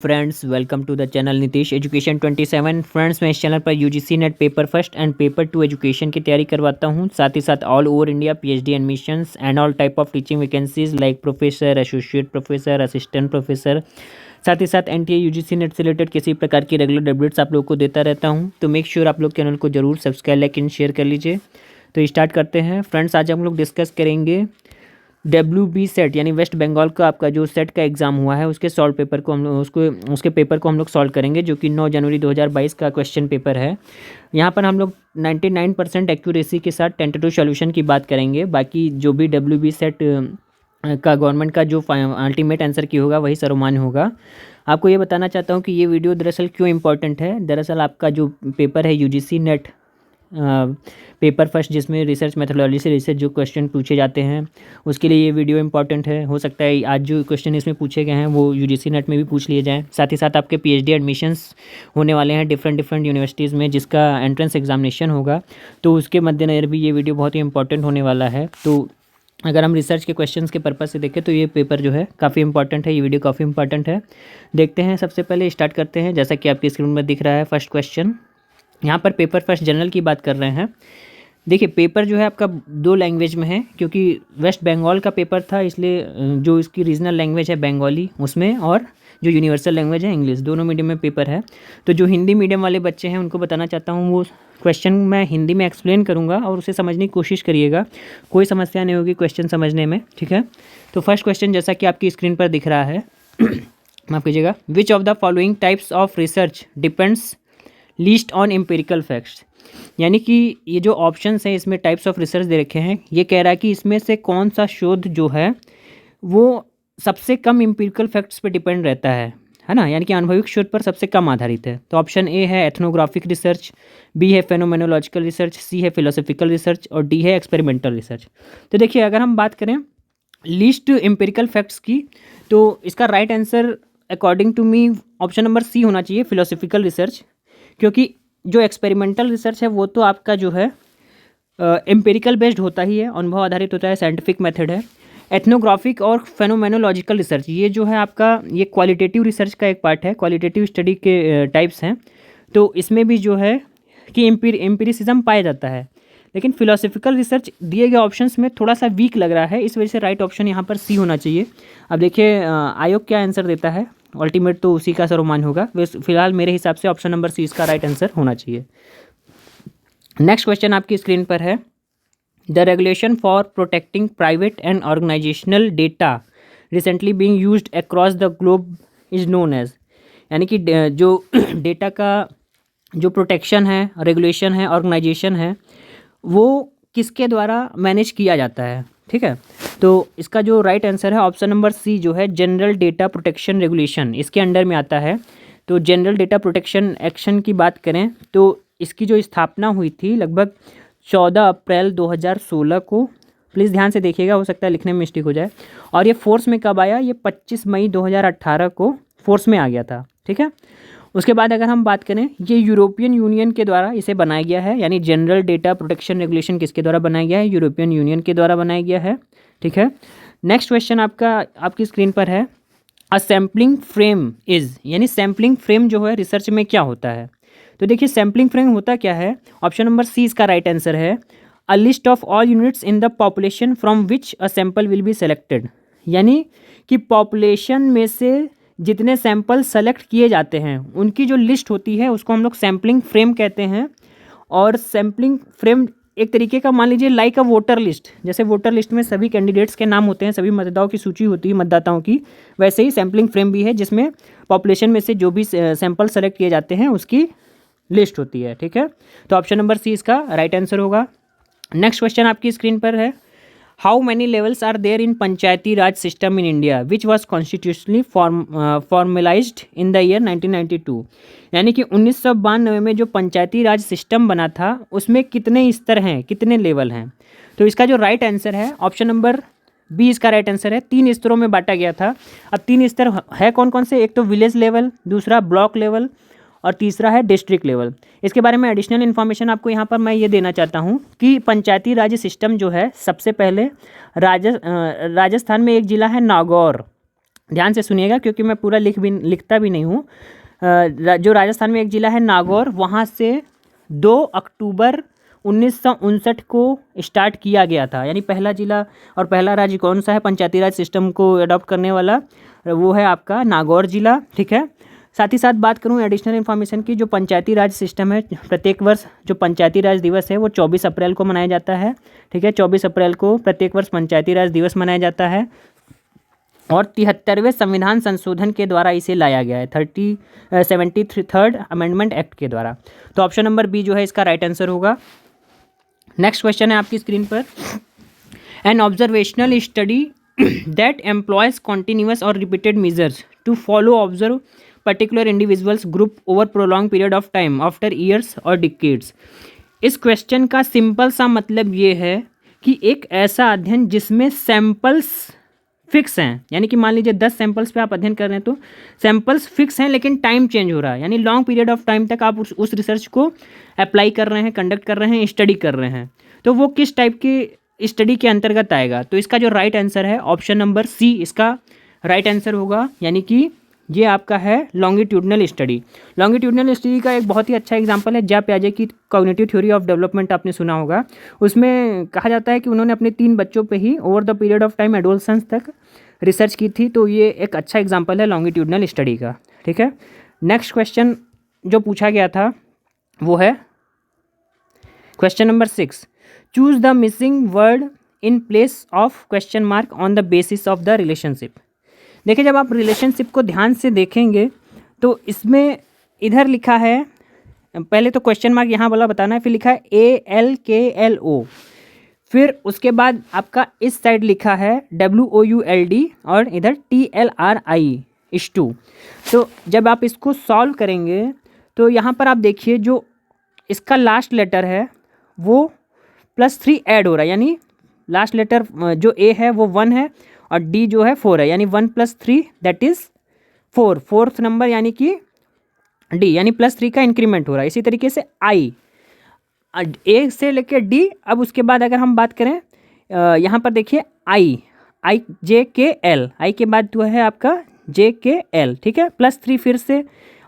Friends, welcome to the channel Nitish education 27। Friends, मैं इस channel पर UGC NET paper first and paper 2 education की तैयारी करवाता हूं। साथ ही साथ all over India PhD admissions and all type of teaching vacancies like professor, associate professor, assistant professor. साथ ही साथ एनटीए यूजीसी नेट से रिलेटेड किसी प्रकार की रेगुलर अपडेट्स आप लोग को देता रहता हूँ। तो मेक श्योर आप लोग चैनल को जरूर सब्सक्राइब, लाइक एंड शेयर कर लीजिए। तो स्टार्ट करते हैं फ्रेंड्स। आज हम लोग डिस्कस करेंगे WB सेट यानी वेस्ट बंगाल का आपका जो सेट का एग्ज़ाम हुआ है उसके सॉल्व पेपर को हम लोग उसके पेपर को हम लोग सॉल्व करेंगे, जो कि 9 जनवरी 2022 का क्वेश्चन पेपर है। यहाँ पर हम लोग 99% एक्यूरेसी के साथ टेंटेटिव सॉल्यूशन की बात करेंगे। बाकी जो भी WB सेट का गवर्नमेंट का जो अल्टीमेट आंसर की होगा वही सर्वमान्य होगा। आपको ये बताना चाहता हूँ कि ये वीडियो दरअसल क्यों इम्पोर्टेंट है। दरअसल आपका जो पेपर है यूजीसी नेट पेपर फर्स्ट, जिसमें रिसर्च मेथोडोलॉजी से रिसर्च जो क्वेश्चन पूछे जाते हैं, उसके लिए ये वीडियो इंपॉर्टेंट है। हो सकता है आज जो क्वेश्चन इसमें पूछे गए हैं वो यूजीसी नेट में भी पूछ लिए जाएँ। साथ ही साथ आपके पीएचडी एडमिशन्स होने वाले हैं डिफरेंट यूनिवर्सिटीज़ में, जिसका एंट्रेंस एग्जामिनेशन होगा, तो उसके मद्देनज़र भी ये वीडियो बहुत ही इंपॉर्टेंट होने वाला है। तो अगर हम रिसर्च के क्वेश्चंस के पर्पज़ से देखें तो ये पेपर जो है काफ़ी इंपॉर्टेंट है, ये वीडियो काफ़ी इंपॉर्टेंट है। देखते हैं, सबसे पहले स्टार्ट करते हैं। जैसा कि आपकी स्क्रीन में दिख रहा है फर्स्ट क्वेश्चन, यहाँ पर पेपर फर्स्ट जनरल की बात कर रहे हैं। देखिए, पेपर जो है आपका 2 लैंग्वेज में है, क्योंकि वेस्ट बंगाल का पेपर था, इसलिए जो इसकी रीजनल लैंग्वेज है बंगाली उसमें, और जो यूनिवर्सल लैंग्वेज है इंग्लिश, दोनों मीडियम में पेपर है। तो जो हिंदी मीडियम वाले बच्चे हैं उनको बताना चाहता हूँ, वो क्वेश्चन मैं हिंदी में एक्सप्लेन करूँगा और उसे समझने की कोशिश करिएगा। कोई समस्या नहीं होगी क्वेश्चन समझने में, ठीक है। तो फर्स्ट क्वेश्चन जैसा कि आपकी स्क्रीन पर दिख रहा है माफ़ कीजिएगा, which of the following types of research depends least on empirical facts. यानी कि ये जो ऑप्शंस हैं इसमें टाइप्स ऑफ रिसर्च दे रखे हैं, ये कह रहा है कि इसमें से कौन सा शोध जो है वो सबसे कम एम्पिरिकल फैक्ट्स पे डिपेंड रहता है ना, यानी कि अनुभविक शोध पर सबसे कम आधारित है। तो ऑप्शन ए है एथनोग्राफिक रिसर्च, बी है फेनोमेनोलॉजिकल रिसर्च, सी है फिलोसॉफिकल रिसर्च और डी है एक्सपेरिमेंटल रिसर्च। तो देखिए, अगर हम बात करें लिस्ट एम्पिरिकल फैक्ट्स की, तो इसका right answer according to me option number C होना चाहिए, फिलोसॉफिकल रिसर्च। क्योंकि जो एक्सपेरिमेंटल रिसर्च है वो तो आपका जो है एम्पिरिकल बेस्ड होता ही है, अनुभव आधारित होता है, साइंटिफिक मेथड है। एथनोग्राफिक और फेनोमेनोलॉजिकल रिसर्च ये जो है आपका, ये क्वालिटेटिव रिसर्च का एक पार्ट है, क्वालिटेटिव स्टडी के टाइप्स हैं। तो इसमें भी जो है कि एम्पिरिसिज्म पाया जाता है। लेकिन फिलोसॉफिकल रिसर्च दिए गए ऑप्शंस में थोड़ा सा वीक लग रहा है, इस वजह से राइट ऑप्शन यहाँ पर सी होना चाहिए। अब देखिए आयोग क्या आंसर देता है, अल्टीमेट तो उसी का सर्वमान्य होगा। फिलहाल मेरे हिसाब से ऑप्शन नंबर सी इसका राइट आंसर होना चाहिए। नेक्स्ट क्वेश्चन आपकी स्क्रीन पर है, the regulation for protecting private and organisational data recently being used across the globe is known as. यानी कि जो डेटा का जो प्रोटेक्शन है, रेगुलेशन है, ऑर्गेनाइजेशन है, वो किसके द्वारा मैनेज किया जाता है, ठीक है। तो इसका जो राइट आंसर है ऑप्शन नंबर सी जो है जनरल डेटा प्रोटेक्शन रेगुलेशन, इसके अंडर में आता है। तो जनरल डेटा प्रोटेक्शन एक्शन की बात करें तो इसकी जो स्थापना हुई थी लगभग 14 अप्रैल 2016 को। प्लीज़ ध्यान से देखिएगा, हो सकता है लिखने में मिस्टेक हो जाए। और ये फोर्स में कब आया, ये 25 मई 2018 को फोर्स में आ गया था, ठीक है। उसके बाद अगर हम बात करें, ये यूरोपियन यूनियन के द्वारा इसे बनाया गया है, यानी जनरल डेटा प्रोटेक्शन रेगुलेशन किसके द्वारा बनाया गया है, यूरोपियन यूनियन के द्वारा बनाया गया है, ठीक है। नेक्स्ट क्वेश्चन आपकी स्क्रीन पर है, अ सैम्पलिंग फ्रेम इज़, यानी सैम्पलिंग फ्रेम जो है रिसर्च में क्या होता है। तो देखिए, सैम्पलिंग फ्रेम होता क्या है, ऑप्शन नंबर सी इसका राइट आंसर है, a list of all units in the population from which a sample will be selected. यानी कि पॉपुलेशन में से जितने सैंपल सेलेक्ट किए जाते हैं उनकी जो लिस्ट होती है उसको हम लोग सैम्पलिंग फ्रेम कहते हैं। और सैम्पलिंग फ्रेम एक तरीके का, मान लीजिए लाइक अ वोटर लिस्ट, जैसे वोटर लिस्ट में सभी कैंडिडेट्स के नाम होते हैं, सभी मतदाताओं की सूची होती है मतदाताओं की, वैसे ही सैम्पलिंग फ्रेम भी है, जिसमें पॉपुलेशन में से जो भी सैंपल सेलेक्ट किए जाते हैं उसकी लिस्ट होती है, ठीक है। तो ऑप्शन नंबर सी इसका राइट आंसर होगा। नेक्स्ट क्वेश्चन आपकी स्क्रीन पर है, how many levels are there in Panchayati Raj system in India which was constitutionally formalised in the year 1992। यानी कि 1992 में जो पंचायती राज सिस्टम बना था उसमें कितने स्तर हैं, कितने लेवल हैं। तो इसका जो राइट आंसर है ऑप्शन नंबर बी इसका राइट आंसर है, 3 स्तरों में बांटा गया था। अब 3 स्तर है कौन कौन से, एक तो विलेज लेवल, दूसरा ब्लॉक लेवल और तीसरा है डिस्ट्रिक्ट लेवल। इसके बारे में एडिशनल इन्फॉर्मेशन आपको यहाँ पर मैं ये देना चाहता हूँ कि पंचायती राज सिस्टम जो है सबसे पहले राजस्थान में एक ज़िला है नागौर, ध्यान से सुनिएगा क्योंकि मैं पूरा लिखता भी नहीं हूँ। जो राजस्थान में एक ज़िला है नागौर, वहाँ से 2 अक्टूबर 1959 को स्टार्ट किया गया था। यानी पहला ज़िला और पहला राज्य कौन सा है पंचायती राज सिस्टम को अडॉप्ट करने वाला, वो है आपका नागौर ज़िला। ठीक है, साथ ही साथ बात करूं एडिशनल इन्फॉर्मेशन की, जो पंचायती राज सिस्टम है, प्रत्येक वर्ष जो पंचायती राज दिवस है वो 24 अप्रैल को मनाया जाता है। ठीक है, 24 अप्रैल को प्रत्येक वर्ष पंचायती राज दिवस मनाया जाता है और 73वें संविधान संशोधन के द्वारा इसे लाया गया है, 73rd अमेंडमेंट एक्ट के द्वारा। तो ऑप्शन नंबर बी जो है इसका राइट आंसर होगा। नेक्स्ट क्वेश्चन है आपकी स्क्रीन पर, an observational study that employs continuous और repeated measures to follow observe particular individuals group over prolong period of time after years और डिकेड्स। इस क्वेश्चन का सिंपल सा मतलब ये है कि एक ऐसा अध्ययन जिसमें सैंपल्स फिक्स हैं, यानी कि मान लीजिए 10 सैंपल्स पे आप अध्ययन कर रहे हैं तो सैंपल्स फिक्स हैं लेकिन टाइम चेंज हो रहा है, यानी लॉन्ग पीरियड ऑफ टाइम तक आप उस रिसर्च को अप्लाई कर रहे हैं, कंडक्ट कर रहे हैं, स्टडी कर रहे हैं, तो वो किस टाइप की स्टडी के अंतर्गत आएगा। तो इसका जो राइट आंसर है ऑप्शन नंबर सी इसका राइट आंसर होगा, यानी कि ये आपका है लॉन्गिट्यूडनल स्टडी। लॉन्गिट्यूडनल स्टडी का एक बहुत ही अच्छा एग्जांपल है ज्या प्याजे की कॉग्निटिव थ्योरी ऑफ डेवलपमेंट, आपने सुना होगा। उसमें कहा जाता है कि उन्होंने अपने 3 बच्चों पे ही over the period of time adolescence तक रिसर्च की थी, तो ये एक अच्छा एग्जांपल है लॉन्गिट्यूडनल स्टडी का। ठीक है, नेक्स्ट क्वेश्चन जो पूछा गया था वो है question number 6, choose the missing word in place of question mark on the basis of the relationship. देखिए, जब आप रिलेशनशिप को ध्यान से देखेंगे तो इसमें इधर लिखा है, पहले तो क्वेश्चन मार्क यहाँ वाला बताना है, फिर लिखा है ALKLO, फिर उसके बाद आपका इस साइड लिखा है WOULD और इधर TLRI। तो जब आप इसको सॉल्व करेंगे तो यहाँ पर आप देखिए जो इसका लास्ट लेटर है वो +3 ऐड हो रहा है, यानी लास्ट लेटर जो A है वो 1 है और D जो है 4 है, यानी 1 + 3 दैट इज़ 4, फोर्थ नंबर यानी कि D, यानी +3 का इंक्रीमेंट हो रहा है। इसी तरीके से I, A से लेकर D। अब उसके बाद अगर हम बात करें यहाँ पर देखिए JKL, I के बाद जो है आपका JKL, ठीक है, +3 फिर से,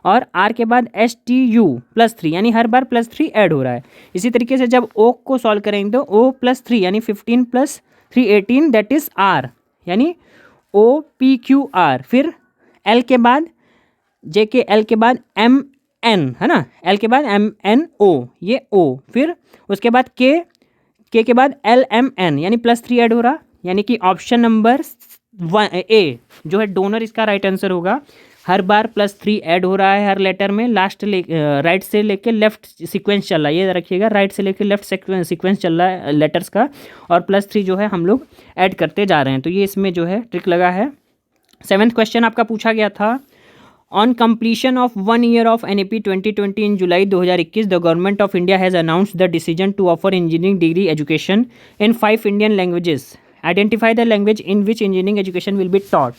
और R के बाद STU +3, यानी हर बार +3 ऐड हो रहा है। इसी तरीके से जब O को सॉल्व करेंगे तो O +3 यानी 15 + 3 18 दैट इज़ R, यानी OPQR, फिर L के बाद JKL के बाद MN है ना, L के बाद MNO ये O, फिर उसके बाद K के बाद LMN यानी +3 ऐड हो रहा, यानी कि ऑप्शन नंबर A जो है डोनर इसका राइट आंसर होगा। हर बार +3 ऐड हो रहा है हर लेटर में, लास्ट राइट से लेके लेफ्ट सीक्वेंस चल रहा है, ये रखिएगा, राइट से लेके लेफ्ट सीक्वेंस चल रहा है लेटर्स का, और +3 जो है हम लोग ऐड करते जा रहे हैं, तो ये इसमें जो है ट्रिक लगा है। 7th क्वेश्चन आपका पूछा गया था, on completion of 1 year of NAP 2020 in July 2021 the government of India has announced the decision to offer engineering degree education in 5 Indian languages, identify the language in which engineering education will be taught.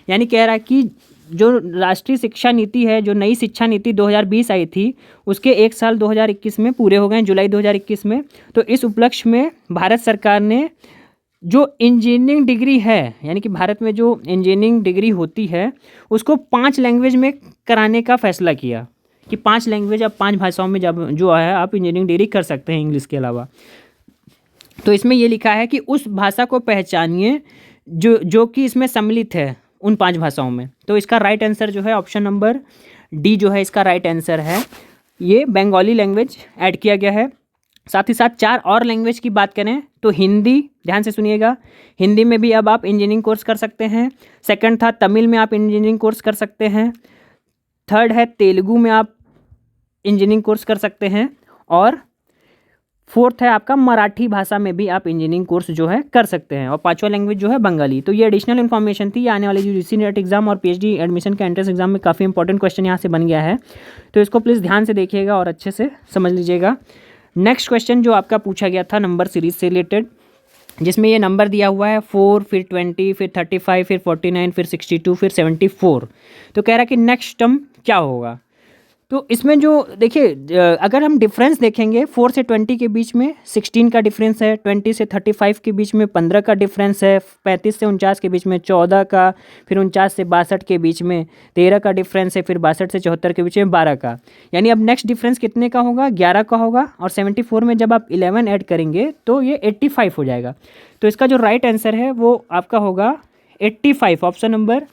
यानी कह रहा है कि जो राष्ट्रीय शिक्षा नीति है, जो नई शिक्षा नीति 2020 आई थी, उसके 1 साल 2021 में पूरे हो गए, जुलाई 2021 में। तो इस उपलक्ष्य में भारत सरकार ने जो इंजीनियरिंग डिग्री है, यानी कि भारत में जो इंजीनियरिंग डिग्री होती है उसको 5 लैंग्वेज में कराने का फैसला किया कि 5 लैंग्वेज, अब 5 भाषाओं में जब जो है आप इंजीनियरिंग डिग्री कर सकते हैं इंग्लिश के अलावा। तो इसमें ये लिखा है कि उस भाषा को पहचानिए जो कि इसमें सम्मिलित है उन 5 भाषाओं में। तो इसका राइट आंसर जो है ऑप्शन नंबर D जो है इसका राइट आंसर है। ये बंगाली लैंग्वेज ऐड किया गया है। साथ ही साथ 4 और लैंग्वेज की बात करें तो हिंदी, ध्यान से सुनिएगा, हिंदी में भी अब आप इंजीनियरिंग कोर्स कर सकते हैं। सेकंड था तमिल में आप इंजीनियरिंग कोर्स कर सकते हैं। थर्ड है तेलुगु में आप इंजीनियरिंग कोर्स कर सकते हैं, और फोर्थ है आपका मराठी भाषा में भी आप इंजीनियरिंग कोर्स जो है कर सकते हैं, और 5वां लैंग्वेज जो है बंगाली। तो ये एडिशनल इन्फॉर्मेशन थी, आने वाले UGC नेट एग्जाम और PhD एडमिशन के एंट्रेंस एग्जाम में काफ़ी इंपॉर्टेंट क्वेश्चन यहाँ से बन गया है, तो इसको प्लीज़ ध्यान से देखिएगा और अच्छे से समझ लीजिएगा। नेक्स्ट क्वेश्चन जो आपका पूछा गया था नंबर सीरीज से रिलेटेड, जिसमें ये नंबर दिया हुआ है 4, फिर 20, फिर 35, फिर 49, फिर 62, फिर 74। तो कह रहा है कि नेक्स्ट टर्म क्या होगा। तो इसमें जो देखिए अगर हम डिफरेंस देखेंगे 4 से 20 के बीच में 16 का डिफरेंस है, 20 से 35 के बीच में 15 का डिफरेंस है, 35 से 49 के बीच में 14 का, फिर 49 से 62 के बीच में 13 का डिफरेंस है, फिर 62 से 74 के बीच में 12 का। यानी अब नेक्स्ट डिफरेंस कितने का होगा, 11 का होगा। और 74 में जब आप 11 ऐड करेंगे तो ये 85 हो जाएगा। तो इसका जो राइट आंसर है वो आपका होगा 85। ऑप्शन नंबर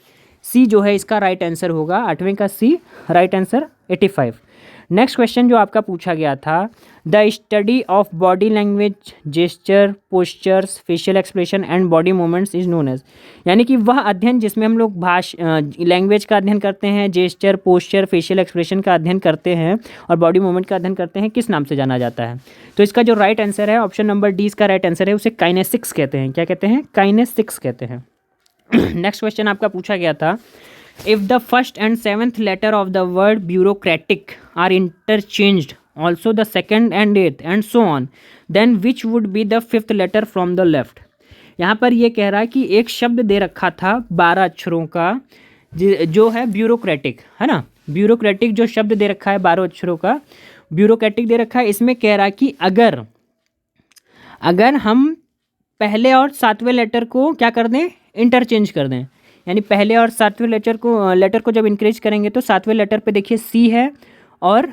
सी जो है इसका राइट आंसर होगा, 8वें का C right answer 85। Next question जो आपका पूछा गया था, the study of body language, gesture, postures, facial expression and body movements is known as. यानी कि वह अध्ययन जिसमें हम लोग लैंग्वेज का अध्ययन करते हैं, जेस्चर, पोस्चर, फेशियल एक्सप्रेशन का अध्ययन करते हैं और बॉडी मूवमेंट का अध्ययन करते हैं, किस नाम से जाना जाता है। तो इसका जो राइट आंसर है ऑप्शन नंबर डी इसका राइट आंसर है, उसे काइनेसिक्स कहते हैं। क्या कहते हैं, काइनेसिक्स कहते हैं। नेक्स्ट क्वेश्चन आपका पूछा गया था, if the first and seventh letter of the word bureaucratic are interchanged also the second and eighth and so on, then which would be the fifth letter from the left. यहाँ पर ये कह रहा है कि एक शब्द दे रखा था 12 अक्षरों का, जो है ब्यूरोक्रेटिक, है ना। ब्यूरोक्रेटिक जो शब्द दे रखा है 12 अक्षरों का, ब्यूरोक्रेटिक दे रखा है। इसमें कह रहा है कि अगर हम पहले और 7वें लेटर को क्या कर दें, इंटरचेंज कर दें। यानी पहले और 7वें लेटर को जब इंक्रीज करेंगे तो 7वें लेटर पे देखिए सी है और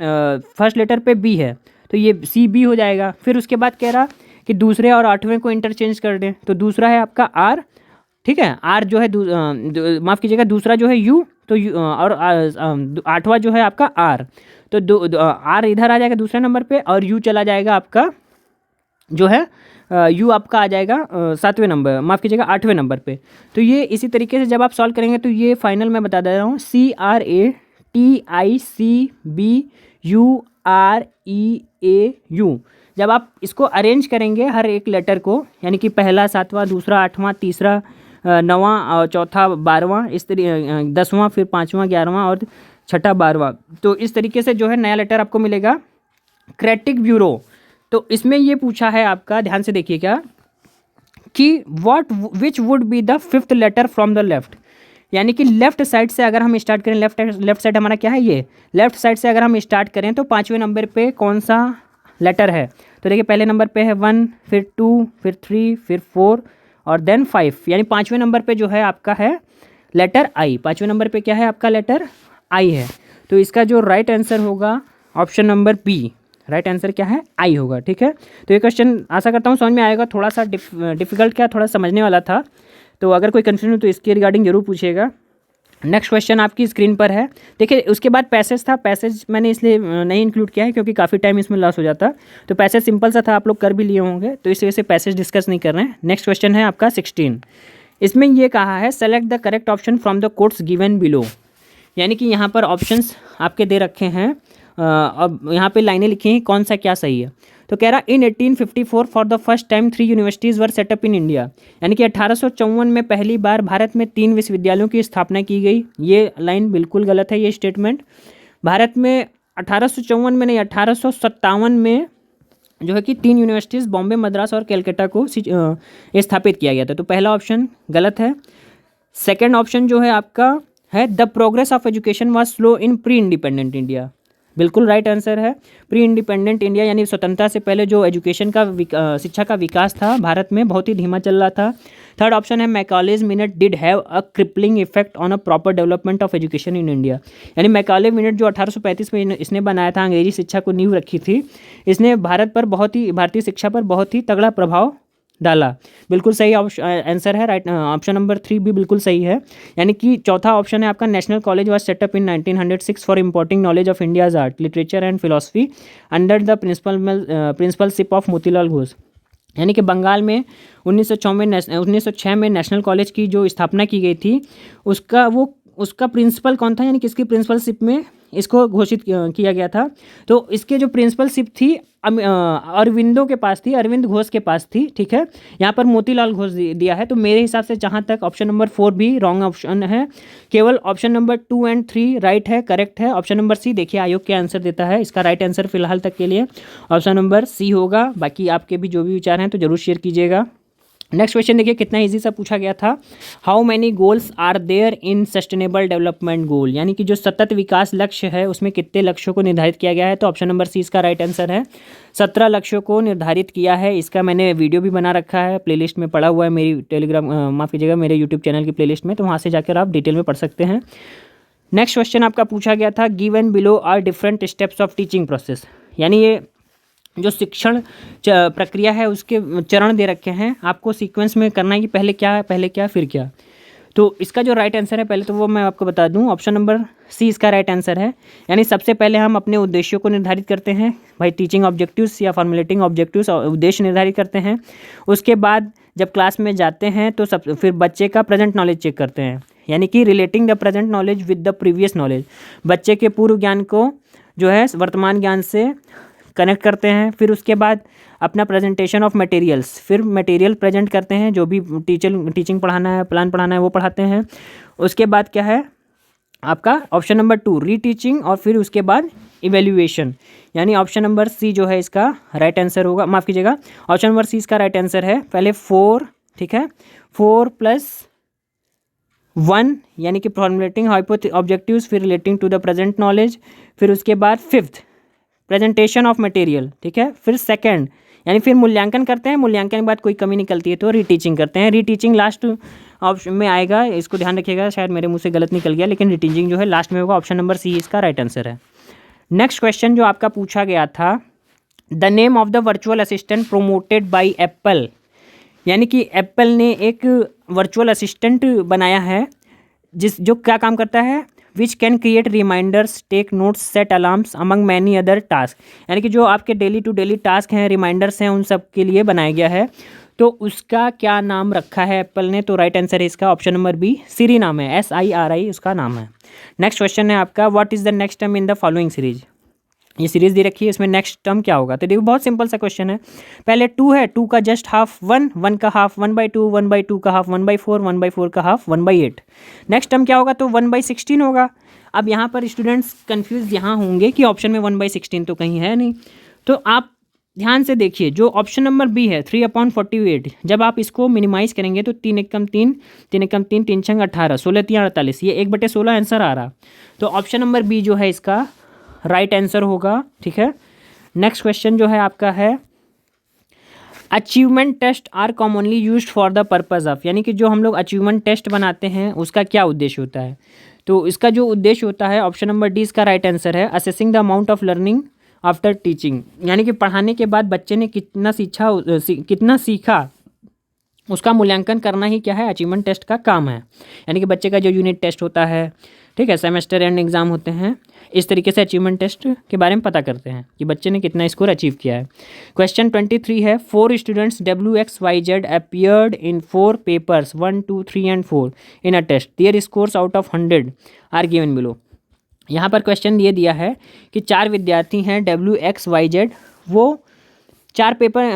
फर्स्ट लेटर पे बी है, तो ये सी बी हो जाएगा। फिर उसके बाद कह रहा कि दूसरे और 8वें को इंटरचेंज कर दें, तो दूसरा है आपका आर, ठीक है। आर जो है माफ़ कीजिएगा, दूसरा जो है यू, तो और 8वां जो है आपका आर, तो आर इधर आ जाएगा दूसरे नंबर पे और यू चला जाएगा आपका जो है यू आपका आ जाएगा 7वें नंबर, माफ़ कीजिएगा 8वें नंबर पे। तो ये इसी तरीके से जब आप सॉल्व करेंगे तो ये फाइनल मैं बता दे रहा हूँ, CRATICBUREAU। जब आप इसको अरेंज करेंगे हर एक लेटर को, यानी कि पहला 7वां, दूसरा 8वां, तीसरा 9वां और चौथा 12वां, इस तरीके 10वां, फिर 5वां 11वां और छठा 12वां, तो इस तरीके से जो है नया लेटर आपको मिलेगा क्रेटिक ब्यूरो। तो इसमें ये पूछा है आपका, ध्यान से देखिए क्या, कि which would be the fifth letter from the left. यानी कि लेफ्ट साइड से अगर हम स्टार्ट करें, लेफ्ट साइड हमारा क्या है, ये लेफ्ट साइड से अगर हम स्टार्ट करें तो 5वें नंबर पे कौन सा लेटर है। तो देखिए पहले नंबर पे है 1, फिर 2, फिर 3, फिर 4 और देन 5। यानी 5वें नंबर पे जो है आपका है लेटर आई। 5वें नंबर पे क्या है आपका, लेटर आई है। तो इसका जो राइट आंसर होगा option number B, right answer क्या है, आई होगा। ठीक है, तो ये क्वेश्चन आशा करता हूँ समझ में आएगा। थोड़ा सा डिफिकल्ट क्या, थोड़ा समझने वाला था, तो अगर कोई कन्फ्यूजन हो तो इसके रिगार्डिंग जरूर पूछिएगा। नेक्स्ट क्वेश्चन आपकी स्क्रीन पर है, देखिए उसके बाद पैसेज था। पैसेज मैंने इसलिए नहीं इंक्लूड किया है क्योंकि काफ़ी टाइम इसमें लॉस हो जाता। तो पैसेज सिंपल सा था, आप लोग कर भी लिए होंगे, तो इस वजह से पैसेज डिस्कस नहीं कर रहे हैं। नेक्स्ट क्वेश्चन है आपका 16। इसमें ये कहा है, select the correct option from the quotes given below. यानी कि यहाँ पर ऑप्शंस आपके दे रखे हैं, अब यहाँ पे लाइनें लिखी हैं कौन सा क्या सही है। तो कह रहा इन 1854 for the first time 3 universities were set up in India. यानी कि 1854 में पहली बार भारत में 3 विश्वविद्यालयों की स्थापना की गई। ये लाइन बिल्कुल गलत है, ये स्टेटमेंट। भारत में 1854 में नहीं, 1857 में जो है कि 3 यूनिवर्सिटीज़ बॉम्बे, मद्रास और कैलकाटा को स्थापित किया गया था। तो पहला ऑप्शन गलत है। सेकेंड ऑप्शन जो है आपका है, the progress of education was slow in pre independent India, बिल्कुल राइट आंसर है। प्री इंडिपेंडेंट इंडिया यानी स्वतंत्रता से पहले जो एजुकेशन का शिक्षा का विकास था भारत में, बहुत ही धीमा चल रहा था। थर्ड ऑप्शन है, Macaulay's minute did have a crippling effect on a proper development of education in India. यानी मैकॉले मिनट जो 1835 में इसने बनाया था, अंग्रेजी शिक्षा को नींव रखी थी, इसने भारतीय शिक्षा पर बहुत ही तगड़ा प्रभाव डाला। बिल्कुल सही आंसर है, राइट ऑप्शन नंबर 3 भी बिल्कुल सही है। यानी कि चौथा ऑप्शन है आपका, national college was setup in 1906 for importing knowledge of India's art, literature and philosophy under the principalship of Motilal Ghosh. यानी कि बंगाल में 1906 में नेशनल कॉलेज की जो स्थापना की गई थी, उसका प्रिंसिपल कौन था, यानी किसकी प्रिंसिपलशिप में इसको घोषित किया गया था। तो इसके जो प्रिंसिपलशिप थी अरविंदो के पास थी, अरविंद घोष के पास थी। ठीक है, यहाँ पर मोतीलाल घोष दिया है। तो मेरे हिसाब से जहाँ तक ऑप्शन नंबर 4 भी रॉन्ग ऑप्शन है, केवल ऑप्शन नंबर 2 एंड 3 राइट है, करेक्ट है। ऑप्शन नंबर सी देखिए आयोग क्या आंसर देता है। इसका राइट आंसर फिलहाल तक के लिए ऑप्शन नंबर सी होगा। बाकी आपके भी जो भी विचार हैं तो जरूर शेयर कीजिएगा। नेक्स्ट क्वेश्चन देखिए कितना इजी सा पूछा गया था। How many goals are there in sustainable development goal, यानी कि जो सतत विकास लक्ष्य है उसमें कितने लक्ष्यों को निर्धारित किया गया है। तो ऑप्शन नंबर सी इसका राइट आंसर है, 17 लक्ष्यों को निर्धारित किया है। इसका मैंने वीडियो भी बना रखा है, प्लेलिस्ट में पड़ा हुआ है मेरी टेलीग्राम माफ़ कीजिएगा मेरे यूट्यूब चैनल की प्लेलिस्ट में, तो वहाँ से जाकर आप डिटेल में पढ़ सकते हैं। नेक्स्ट क्वेश्चन आपका पूछा गया था, given below are different steps of teaching process, यानी ये जो शिक्षण प्रक्रिया है उसके चरण दे रखे हैं, आपको सीक्वेंस में करना है कि पहले क्या फिर क्या। तो इसका जो राइट आंसर है पहले तो वो मैं आपको बता दूं, ऑप्शन नंबर सी इसका राइट आंसर है। यानी सबसे पहले हम अपने उद्देश्यों को निर्धारित करते हैं भाई, टीचिंग ऑब्जेक्टिव्स या फॉर्मुलेटिंग ऑब्जेक्टिव्स, उद्देश्य निर्धारित करते हैं। उसके बाद जब क्लास में जाते हैं तो फिर बच्चे का प्रेजेंट नॉलेज चेक करते हैं, यानी कि relating the present knowledge with the previous knowledge, बच्चे के पूर्व ज्ञान को जो है वर्तमान ज्ञान से कनेक्ट करते हैं। फिर उसके बाद अपना प्रेजेंटेशन ऑफ मटेरियल्स, फिर मटेरियल प्रेजेंट करते हैं, जो भी टीचिंग पढ़ाना है, प्लान पढ़ाना है वो पढ़ाते हैं। उसके बाद क्या है आपका ऑप्शन नंबर 2 रीटीचिंग, और फिर उसके बाद इवेल्युएशन, यानी ऑप्शन नंबर सी जो है इसका राइट आंसर होगा। माफ़ कीजिएगा, ऑप्शन नंबर सी इसका राइट आंसर है। पहले 4, ठीक है, 4+1 यानी कि फॉर्मुलेटिंग ऑब्जेक्टिव्स, फिर relating to the present knowledge, फिर उसके बाद 5th प्रेजेंटेशन ऑफ मटेरियल, ठीक है, फिर 2nd यानी फिर मूल्यांकन करते हैं, मूल्यांकन के बाद कोई कमी निकलती है तो रीटीचिंग करते हैं। रीटीचिंग लास्ट ऑप्शन में आएगा, इसको ध्यान रखिएगा, शायद मेरे मुंह से गलत निकल गया, लेकिन रीटीचिंग जो है लास्ट में होगा। ऑप्शन नंबर सी इसका राइट आंसर है। नेक्स्ट क्वेश्चन जो आपका पूछा गया था, the name of the virtual assistant promoted by Apple, यानी कि एप्पल ने एक वर्चुअल असिस्टेंट बनाया है जो क्या काम करता है, which can create reminders, take notes, set alarms among many other task, यानी कि जो आपके डेली टू डेली टास्क हैं, रिमाइंडर्स हैं, उन सब के लिए बनाया गया है। तो उसका क्या नाम रखा है एप्पल ने, तो राइट आंसर है इसका ऑप्शन नंबर बी, सिरी नाम है, SIRI उसका नाम है। नेक्स्ट क्वेश्चन है आपका, what is the next term in the following series, ये सीरीज दे रखी है, इसमें नेक्स्ट टर्म क्या होगा। तो देखो बहुत सिंपल सा क्वेश्चन है, पहले 2 है, 2 का जस्ट हाफ 1, 1 का हाफ 1/2, 1/2 का हाफ 1/4, 1/4 का हाफ 1/8। नेक्स्ट टर्म क्या होगा, तो 1/16 होगा। अब यहाँ पर स्टूडेंट्स कंफ्यूज यहाँ होंगे कि ऑप्शन में 1/16 तो कहीं है नहीं, तो आप ध्यान से देखिए, जो ऑप्शन नंबर बी है 3/48, जब आप इसको मिनिमाइज करेंगे तो 3 एकम 3, 3 एकम 3, 3 छंग 18, 16 3 48, ये 1/16 आंसर आ रहा। तो ऑप्शन नंबर बी जो है इसका राइट आंसर होगा, ठीक है। नेक्स्ट क्वेश्चन जो है आपका है, achievement test are commonly used for the purpose of, यानी कि जो हम लोग अचीवमेंट टेस्ट बनाते हैं उसका क्या उद्देश्य होता है। तो इसका जो उद्देश्य होता है, ऑप्शन नंबर डी इसका राइट आंसर है, assessing the amount of learning after teaching, यानी कि पढ़ाने के बाद बच्चे ने कितना सीखा उसका मूल्यांकन करना ही क्या है, अचीवमेंट टेस्ट का काम है। यानी कि बच्चे का जो यूनिट टेस्ट होता है, ठीक है, सेमेस्टर एंड एग्जाम होते हैं, इस तरीके से अचीवमेंट टेस्ट के बारे में पता करते हैं कि बच्चे ने कितना स्कोर अचीव किया है। क्वेश्चन 23 है, 4 students WXYZ appeared in 4 papers 1, 2, 3 and 4 in a test, their scores out of 100 are given below. यहाँ पर क्वेश्चन ये दिया है कि 4 विद्यार्थी हैं WXYZ, वो 4 पेपर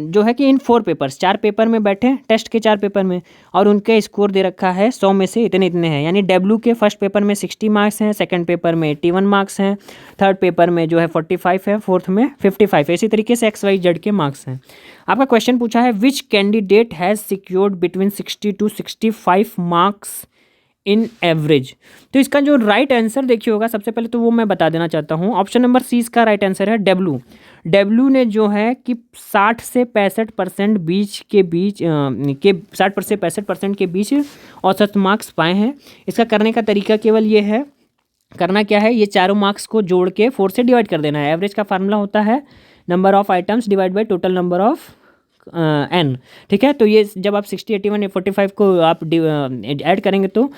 जो है कि इन 4 पेपर्स, 4 पेपर में बैठे, टेस्ट के 4 पेपर में, और उनके स्कोर दे रखा है 100 में से इतने हैं, यानी W के फर्स्ट पेपर में 60 मार्क्स हैं, सेकंड पेपर में 81 मार्क्स हैं, थर्ड पेपर में जो है 45 है, फोर्थ में 55 है, इसी तरीके से XYZ के मार्क्स हैं। आपका क्वेश्चन पूछा है, which candidate has secured between 60 to 65 marks in average. तो इसका जो राइट आंसर देखिए होगा, सबसे पहले तो वो मैं बता देना चाहता हूँ, ऑप्शन नंबर सी इसका राइट आंसर है, W ने जो है कि 60 से 65% के 60 से 65% के बीच औसत मार्क्स पाए हैं। इसका करने का तरीका केवल ये है, करना क्या है, ये चारों मार्क्स को जोड़ के 4 से डिवाइड कर देना है। एवरेज का फार्मूला होता है number of items divide by total number of n, ठीक है। तो ये जब आप 60, 81, 45 को आप ऐड करेंगे तो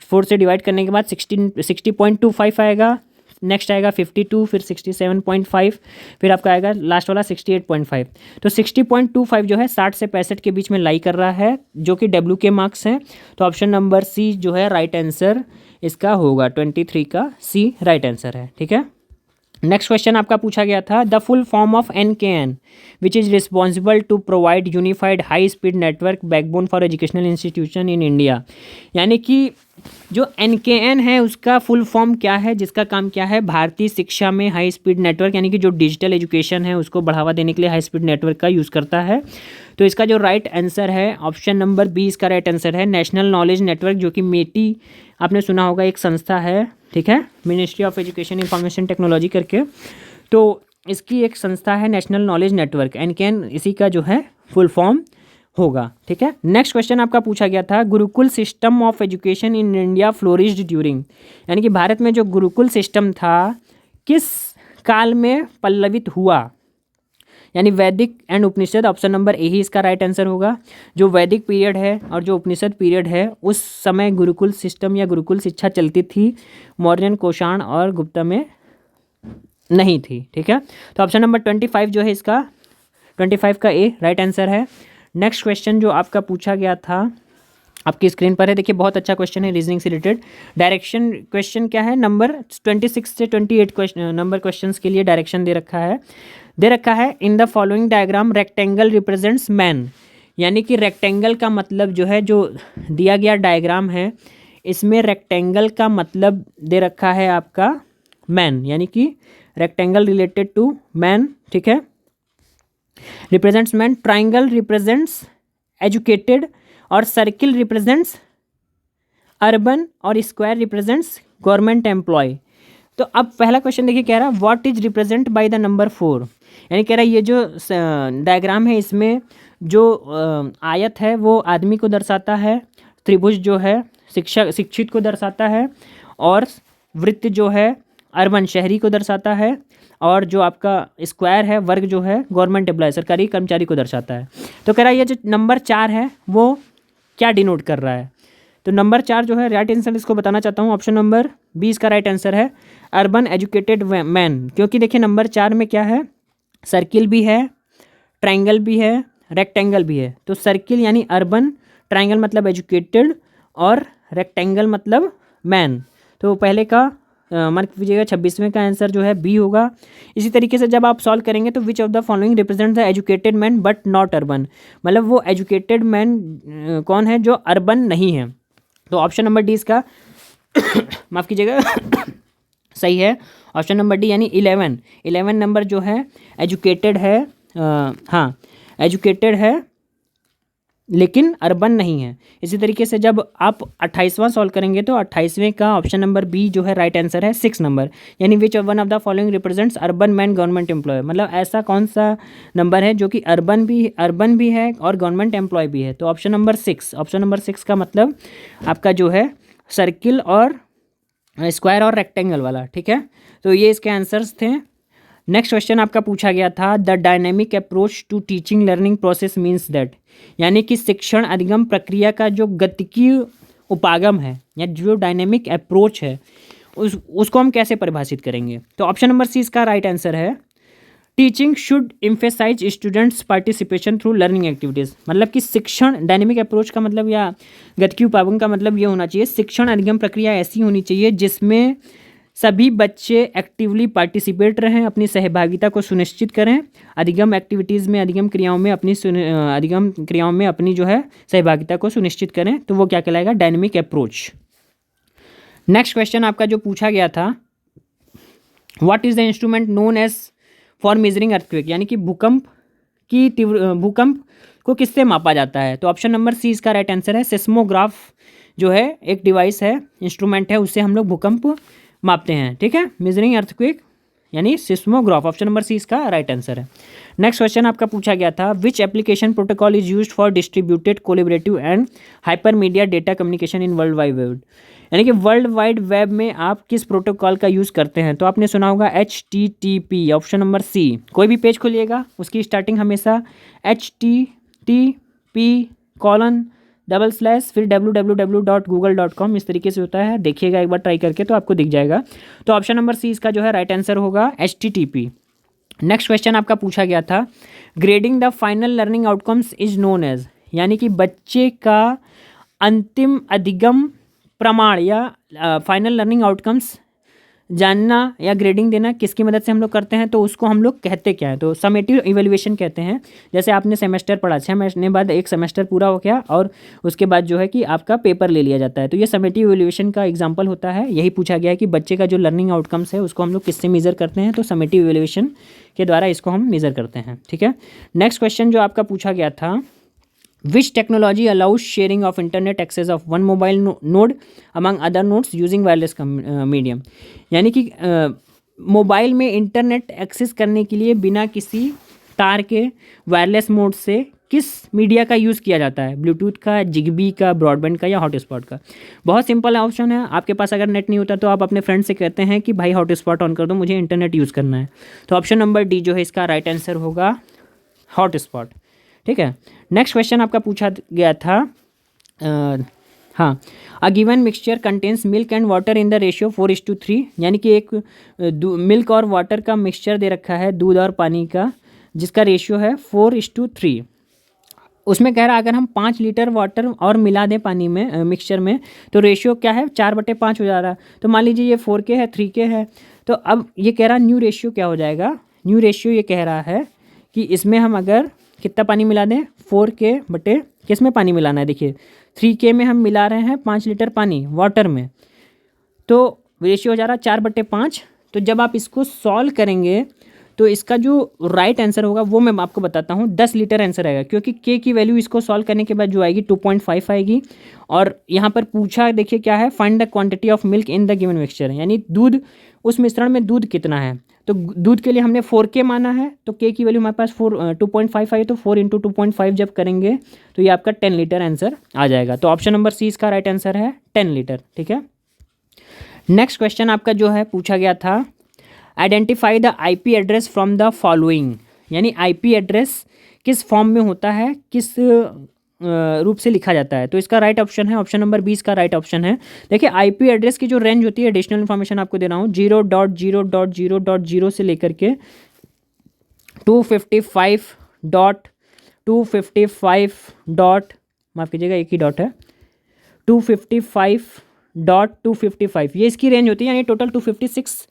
4 से डिवाइड करने के बाद 60.25 आएगा, नेक्स्ट आएगा 52, फिर 67.5, फिर आपका आएगा लास्ट वाला 68.5। तो 60.25 जो है 60 से 65 के बीच में लाई कर रहा है, जो कि W के मार्क्स हैं। तो ऑप्शन नंबर सी जो है राइट आंसर इसका होगा, 23 का सी राइट आंसर है, ठीक है। नेक्स्ट क्वेश्चन आपका पूछा गया था, the full form of NKN which is responsible to provide unified high speed network backbone for educational institution in India, यानी कि जो NKN है उसका फुल फॉर्म क्या है, जिसका काम क्या है, भारतीय शिक्षा में हाई स्पीड नेटवर्क, यानी कि जो डिजिटल एजुकेशन है उसको बढ़ावा देने के लिए हाई स्पीड नेटवर्क का यूज़ करता है। तो इसका जो राइट आंसर है ऑप्शन नंबर बी इसका राइट आंसर है, नेशनल नॉलेज नेटवर्क, जो कि मेटी आपने सुना होगा एक संस्था है, ठीक है, ministry of education information technology करके। तो इसकी एक संस्था है नेशनल नॉलेज नेटवर्क, NKN इसी का जो है फुल फॉर्म होगा, ठीक है। नेक्स्ट क्वेश्चन आपका पूछा गया था, Gurukul system of education in India flourished during, यानी कि भारत में जो गुरुकुल सिस्टम था किस काल में पल्लवित हुआ, यानी Vedic and Upanishad, option number A ही इसका राइट आंसर होगा। जो वैदिक पीरियड है और जो उपनिषद पीरियड है उस समय गुरुकुल सिस्टम या गुरुकुल शिक्षा चलती थी, मौर्यन, कोषाण और गुप्ता में नहीं थी, ठीक है। तो ऑप्शन नंबर 25 जो है इसका 25 का ए राइट आंसर है। नेक्स्ट क्वेश्चन जो आपका पूछा गया था आपकी स्क्रीन पर है, देखिए बहुत अच्छा क्वेश्चन है रीजनिंग से रिलेटेड। डायरेक्शन क्वेश्चन क्या है, नंबर 26 से 28 नंबर क्वेश्चंस के लिए डायरेक्शन दे रखा है in the following diagram rectangle represents man, यानी कि रेक्टेंगल का मतलब जो है, जो दिया गया डायग्राम है इसमें रेक्टेंगल का मतलब दे रखा है आपका मैन, यानी कि रेक्टेंगल रिलेटेड टू मैन, ठीक है, represents man, triangle represents educated और सर्किल रिप्रेजेंट्स अर्बन और स्क्वायर रिप्रेजेंट्स गवर्नमेंट एम्प्लॉय। तो अब पहला क्वेश्चन देखिए कह रहा है what is represent by the number 4, यानी कह रहा है ये जो डायग्राम है इसमें जो आयत है वो आदमी को दर्शाता है, त्रिभुज जो है शिक्षित को दर्शाता है, और वृत्त जो है अर्बन शहरी को दर्शाता है, और जो आपका स्क्वायर है वर्ग जो है गवर्नमेंट एम्प्लॉय सरकारी कर्मचारी को दर्शाता है। तो कह रहा है ये जो नंबर 4 है वो क्या डिनोट कर रहा है, तो नंबर 4 जो है राइट आंसर इसको बताना चाहता हूँ, ऑप्शन नंबर बी इसका राइट आंसर है, अर्बन एजुकेटेड मैन। क्योंकि देखिए नंबर 4 में क्या है, सर्किल भी है, ट्राइंगल भी है, रेक्टेंगल भी है। तो सर्किल यानी अर्बन, ट्राइंगल मतलब एजुकेटेड और रेक्टेंगल मतलब मैन। तो पहले का मार्क कीजिएगा 26वें का आंसर जो है बी होगा। इसी तरीके से जब आप सॉल्व करेंगे तो which of the following represent the educated man but not urban, मतलब वो एजुकेटेड मैन कौन है जो अर्बन नहीं है। तो ऑप्शन नंबर डी इसका माफ़ कीजिएगा सही है, ऑप्शन नंबर डी यानी 11 नंबर जो है एजुकेटेड है, हाँ एजुकेटेड है लेकिन अर्बन नहीं है। इसी तरीके से जब आप 28वां सॉल्व करेंगे तो 28वें का ऑप्शन नंबर बी जो है राइट आंसर है 6 नंबर, यानी which one of the following represents urban man government employ, मतलब ऐसा कौन सा नंबर है जो कि अर्बन भी है और गवर्नमेंट एम्प्लॉय भी है। तो ऑप्शन नंबर 6 का मतलब आपका जो है सर्किल और स्क्वायर और रेक्टेंगल वाला, ठीक है। तो ये इसके आंसर्स थे। नेक्स्ट क्वेश्चन आपका पूछा गया था the dynamic approach to teaching learning process means that, यानी कि शिक्षण अधिगम प्रक्रिया का जो गतिकीय उपागम है या जो डायनेमिक अप्रोच है उसको हम कैसे परिभाषित करेंगे। तो ऑप्शन नंबर सी इसका राइट आंसर है, teaching should emphasise students participation through learning activities, मतलब कि शिक्षण डायनेमिक अप्रोच का मतलब या गतिकीय उपागम का मतलब ये होना चाहिए, शिक्षण अधिगम प्रक्रिया ऐसी होनी चाहिए जिसमें सभी बच्चे एक्टिवली पार्टिसिपेट रहें, अपनी सहभागिता को सुनिश्चित करें, अधिगम एक्टिविटीज़ में अधिगम क्रियाओं में अपनी जो है सहभागिता को सुनिश्चित करें, तो वो क्या कहलाएगा डायनेमिक अप्रोच। नेक्स्ट क्वेश्चन आपका जो पूछा गया था what is the instrument known as for measuring earthquake, यानी कि भूकंप को किससे मापा जाता है। तो ऑप्शन नंबर सी इसका राइट आंसर है, सेस्मोग्राफ जो है एक डिवाइस है, इंस्ट्रूमेंट है, उससे हम लोग भूकंप मापते हैं, ठीक है, मेजरिंग अर्थक्वेक यानी सिस्मोग्राफ, ऑप्शन नंबर सी इसका राइट आंसर है। नेक्स्ट क्वेश्चन आपका पूछा गया था which application protocol is used for distributed collaborative and hyper media data communication in world wide web, यानी कि वर्ल्ड वाइड वेब में आप किस प्रोटोकॉल का यूज़ करते हैं। तो आपने सुना होगा HTTP, ऑप्शन नंबर सी। कोई भी पेज खोलिएगा उसकी स्टार्टिंग हमेशा HTTP:/ फिर www.google.com इस तरीके से होता है, देखिएगा एक बार ट्राई करके तो आपको दिख जाएगा। तो ऑप्शन नंबर सी इसका जो है राइट आंसर होगा HTTP। नेक्स्ट क्वेश्चन आपका पूछा गया था grading the final learning outcomes is known as, यानी कि बच्चे का अंतिम अधिगम प्रमाण या फाइनल लर्निंग आउटकम्स जानना या ग्रेडिंग देना किसकी मदद से हम लोग करते हैं, तो उसको हम लोग कहते क्या है, तो समेटिव इवैल्यूएशन कहते हैं। जैसे आपने सेमेस्टर पढ़ा, 6 महीने बाद एक सेमेस्टर पूरा हो गया और उसके बाद जो है कि आपका पेपर ले लिया जाता है, तो ये समेटिव इवैल्यूएशन का एग्जांपल होता है। यही पूछा गया है कि बच्चे का जो लर्निंग आउटकम्स है उसको हम लोग किससे मेज़र करते हैं, तो समेटिव इवैल्यूएशन के द्वारा इसको हम मेज़र करते हैं। ठीक है, नेक्स्ट क्वेश्चन जो आपका पूछा गया था, which technology allows sharing of internet access of one mobile node among other nodes using wireless medium, यानी कि मोबाइल में इंटरनेट एक्सेस करने के लिए बिना किसी तार के वायरलेस मोड से किस मीडिया का यूज़ किया जाता है, ब्लूटूथ का, जिगबी का, ब्रॉडबैंड का या हॉटस्पॉट का। बहुत सिंपल ऑप्शन है, आपके पास अगर नेट नहीं होता तो आप अपने फ्रेंड से कहते हैं कि भाई हॉटस्पॉट ऑन कर दो, मुझे इंटरनेट यूज़ करना है। तो ऑप्शन नंबर डी जो है इसका राइट आंसर होगा हॉटस्पॉट। ठीक है, नेक्स्ट क्वेश्चन आपका पूछा गया था, हाँ, a given mixture contains milk and water in the ratio 4:3, यानी कि एक मिल्क और वाटर का मिक्सचर दे रखा है, दूध और पानी का, जिसका रेशियो है 4:3। उसमें कह रहा है अगर हम 5 लीटर वाटर और मिला दें पानी में मिक्सचर में, तो रेशियो क्या है, 4/5 हो जा रहा है। तो मान लीजिए ये 4K है, 3K है, तो अब ये कह रहा न्यू रेशियो क्या हो जाएगा। न्यू रेशियो ये कह रहा है कि इसमें हम अगर कितना पानी मिला दें, 4K बटे किस में पानी मिलाना है, देखिए 3K में हम मिला रहे हैं 5 लीटर पानी वाटर में, तो रेशियो हो जा रहा है 4/5। तो जब आप इसको सॉल्व करेंगे तो इसका जो राइट आंसर होगा वो मैं आपको बताता हूँ, 10 लीटर आंसर आएगा, क्योंकि K की वैल्यू इसको सॉल्व करने के बाद जो आएगी 2.5 आएगी। और यहाँ पर पूछा देखिए क्या है, find the quantity of milk in the given mixture, यानी दूध, उस मिश्रण में दूध कितना है। तो दूध के लिए हमने 4K माना है, तो K की वैल्यू हमारे पास 2.5 आई, तो 4 × 2.5 जब करेंगे तो ये आपका 10 लीटर आंसर आ जाएगा। तो ऑप्शन नंबर सी इसका राइट आंसर है 10 लीटर। ठीक है, नेक्स्ट क्वेश्चन आपका जो है पूछा गया था, identify the IP address from the following, यानी IP एड्रेस किस फॉर्म में होता है, किस रूप से लिखा जाता है। तो इसका राइट ऑप्शन है ऑप्शन नंबर 20 का राइट ऑप्शन है। देखिए IP एड्रेस की जो रेंज होती है, एडिशनल इन्फॉर्मेशन आपको दे रहा हूँ, 0.0.0.0 से लेकर के 255 माफ़ कीजिएगा एक ही डॉट है, 255.255, ये इसकी रेंज होती है, यानी टोटल 256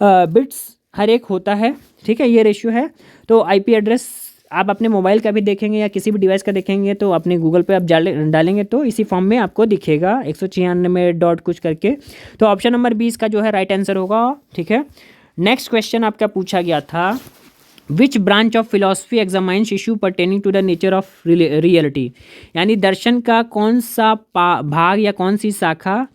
बिट्स हर एक होता है। ठीक है, ये रेशियो है। तो IP एड्रेस आप अपने मोबाइल का भी देखेंगे या किसी भी डिवाइस का देखेंगे, तो अपने गूगल पे आप डालेंगे तो इसी फॉर्म में आपको दिखेगा, 196 डॉट कुछ करके। तो ऑप्शन नंबर 20 का जो है राइट आंसर होगा। ठीक है, नेक्स्ट क्वेश्चन आपका पूछा गया था, which branch of philosophy examines issue pertaining to the nature of reality, यानी दर्शन का कौन सा भाग या कौन सी शाखा